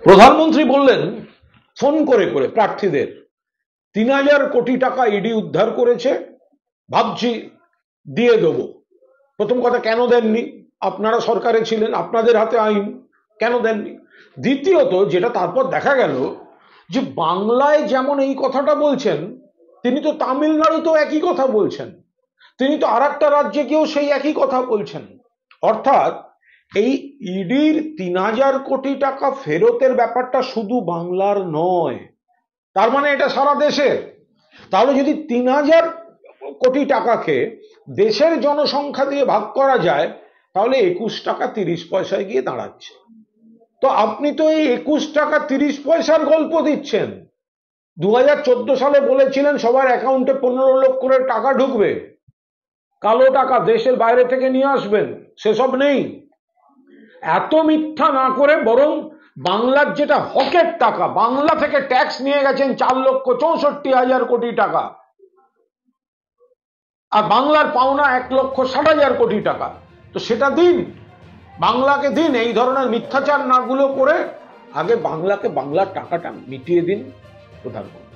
প্রধানমন্ত্রী বললেন ফোন করে করে প্রার্থীদের ৩,০০০ কোটি টাকা ইডি উদ্ধার করেছে, ভাবছি দিয়ে দেবো। প্রথম কথা, কেন দেননি? আপনারা সরকারে ছিলেন, আপনাদের হাতে আইন, কেন দেননি? দ্বিতীয়ত, যেটা তারপর দেখা গেল যে বাংলায় যেমন এই কথাটা বলছেন, তিনি তো তামিলনাড়ুতেও একই কথা বলছেন, তিনি তো আর একটা রাজ্যে গিয়েও সেই একই কথা বলছেন। অর্থাৎ এই ইডির ৩,০০০ কোটি টাকা ফেরতের ব্যাপারটা শুধু বাংলার নয়, তার মানে এটা সারা দেশের। তাহলে যদি ৩,০০০ কোটি টাকাকে দেশের জনসংখ্যা দিয়ে ভাগ করা যায়, তাহলে ২১ টাকা ৩০ পয়সায় গিয়ে দাঁড়াচ্ছে। তো আপনি তো এই ২১ টাকা ৩০ পয়সার গল্প দিচ্ছেন। ২০১৪ সালে বলেছিলেন সবার অ্যাকাউন্টে ১৫ লক্ষ করে টাকা ঢুকবে, কালো টাকা দেশের বাইরে থেকে নিয়ে আসবেন, সেসব নেই। এত মিথ্যা না করে বরং বাংলার যেটা হকের টাকা, বাংলা থেকে ট্যাক্স নিয়ে গেছেন ৪,৬৪,০০০ কোটি টাকা, আর বাংলার পাওনা ১,৬০,০০০ কোটি টাকা, তো সেটা দিন, বাংলাকে দিন। এই ধরনের মিথ্যাচার নাগুলো করে আগে বাংলাকে বাংলার টাকাটা মিটিয়ে দিন প্রধানমন্ত্রী।